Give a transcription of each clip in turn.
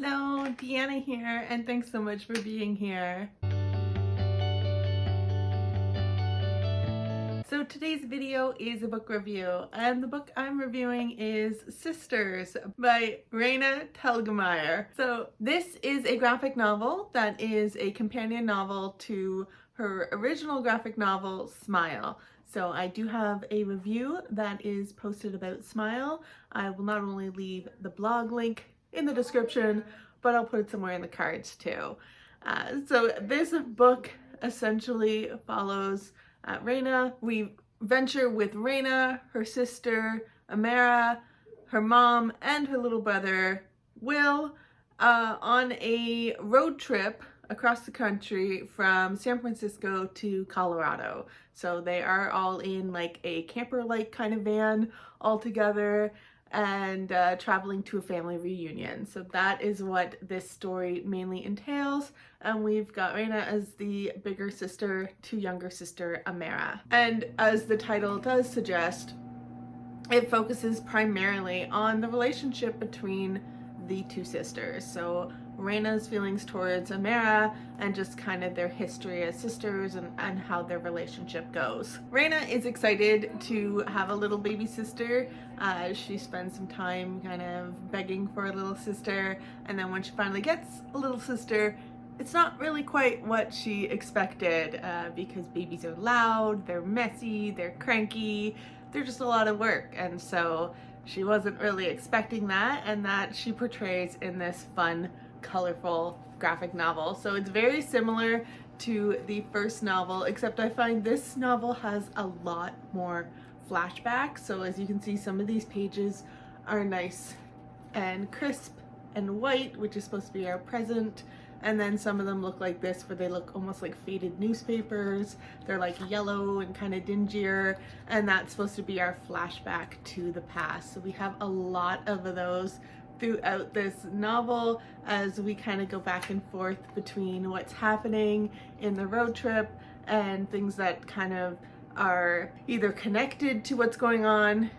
Hello, Deanna here, and thanks so much for being here. So today's video is a book review, and the book I'm reviewing is Sisters by Raina Telgemeier. So this is a graphic novel that is a companion novel to her original graphic novel, Smile. So I do have a review that is posted about Smile. I will not only leave the blog link in the description, but I'll put it somewhere in the cards too. So this book essentially follows Raina. We venture with Raina, her sister Amara, her mom, and her little brother Will on a road trip across the country from San Francisco to Colorado. So they are all in like a camper-like kind of van all together and traveling to a family reunion. So that is what this story mainly entails. And we've got Raina as the bigger sister to younger sister Amara. And as the title does suggest, it focuses primarily on the relationship between the two sisters. So Raina's feelings towards Amara and just kind of their history as sisters and how their relationship goes. Raina is excited to have a little baby sister. She spends some time kind of begging for a little sister, and then when she finally gets a little sister, it's not really quite what she expected because babies are loud, they're messy, they're cranky, they're just a lot of work, and so she wasn't really expecting that, and that she portrays in this fun, colorful graphic novel. So it's very similar to the first novel, except I find this novel has a lot more flashbacks. So as you can see, some of these pages are nice and crisp and white, which is supposed to be our present, and then some of them look like this, where they look almost like faded newspapers. They're like yellow and kind of dingier, and that's supposed to be our flashback to the past. So we have a lot of those throughout this novel as we kind of go back and forth between what's happening in the road trip and things that kind of are either connected to what's going on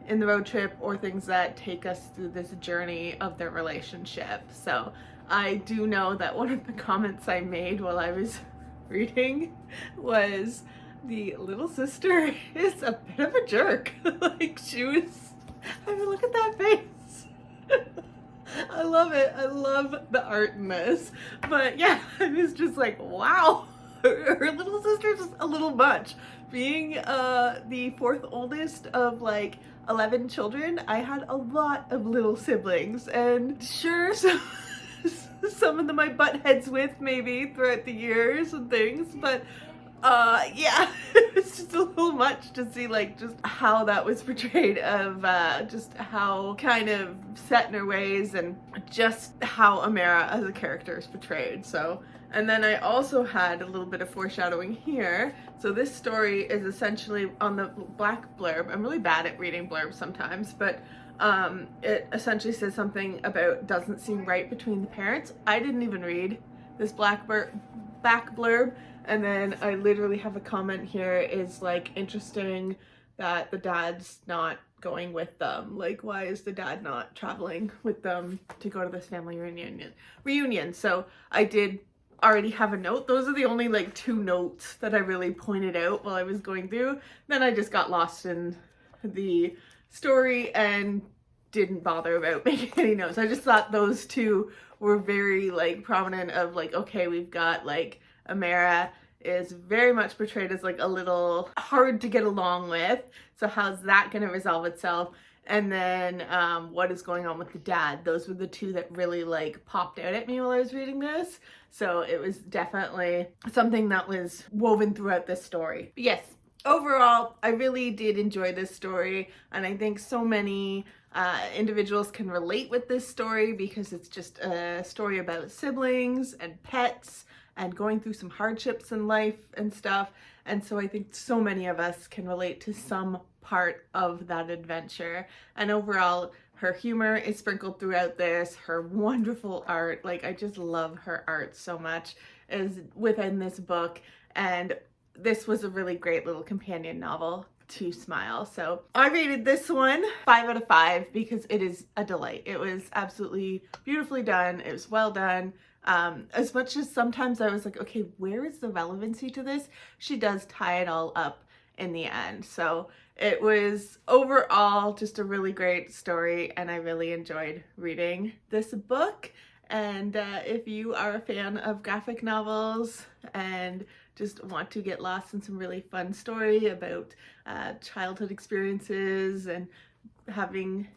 in the road trip or things that take us through this journey of their relationship. So I do know that one of the comments I made while I was reading was, the little sister is a bit of a jerk. Like, she was, I mean, look at that face. I love it. I love the art in this. But yeah, I was just like, wow, her little sister's just a little much. Being the fourth oldest of like 11 children, I had a lot of little siblings, and sure, some of them I butt heads with maybe throughout the years and things, but yeah, it's just a little much to see like just how that was portrayed, of just how kind of set in her ways and just how Amara as a character is portrayed. So, and then I also had a little bit of foreshadowing here. So this story is essentially on the black blurb. I'm really bad at reading blurbs sometimes, but it essentially says something about doesn't seem right between the parents. I didn't even read this back blurb, and then I literally have a comment here is like, interesting that the dad's not going with them. Like, why is the dad not traveling with them to go to this family reunion? So I did already have a note. Those are the only like two notes that I really pointed out while I was going through. Then I just got lost in the story and didn't bother about making any notes. I just thought those two were very like prominent, of like, okay, we've got like Amara is very much portrayed as like a little hard to get along with. So how's that going to resolve itself? And then what is going on with the dad? Those were the two that really like popped out at me while I was reading this. So it was definitely something that was woven throughout this story. But yes, overall, I really did enjoy this story, and I think so many individuals can relate with this story because it's just a story about siblings and pets and going through some hardships in life and stuff. And so I think so many of us can relate to some part of that adventure. And overall, her humor is sprinkled throughout this, her wonderful art, like I just love her art so much, is within this book. And this was a really great little companion novel to smile. So I rated this one 5 out of 5 because it is a delight. It was absolutely beautifully done. It was well done. As much as sometimes I was like, okay, where is the relevancy to this? She does tie it all up in the end. So it was overall just a really great story, and I really enjoyed reading this book. And if you are a fan of graphic novels and just want to get lost in some really fun story about childhood experiences and having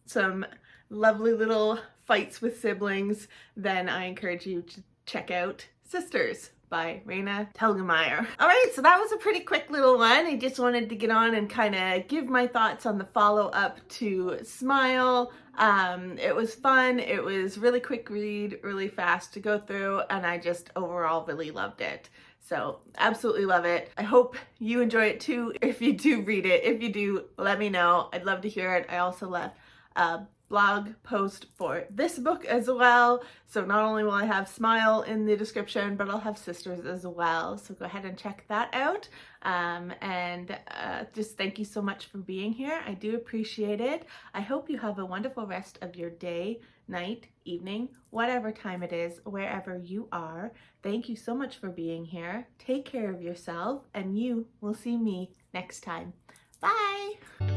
some lovely little fights with siblings, then I encourage you to check out Sisters by Raina Telgemeier. All right, so that was a pretty quick little one. I just wanted to get on and kind of give my thoughts on the follow-up to Smile. It was fun. It was really quick read, really fast to go through, and I just overall really loved it. So absolutely love it. I hope you enjoy it too if you do read it. If you do, let me know. I'd love to hear it. I also left a blog post for this book as well. So not only will I have Smile in the description, but I'll have Sisters as well. So go ahead and check that out. Just thank you so much for being here. I do appreciate it. I hope you have a wonderful rest of your day, night, evening, whatever time it is, wherever you are. Thank you so much for being here. Take care of yourself, and you will see me next time. Bye!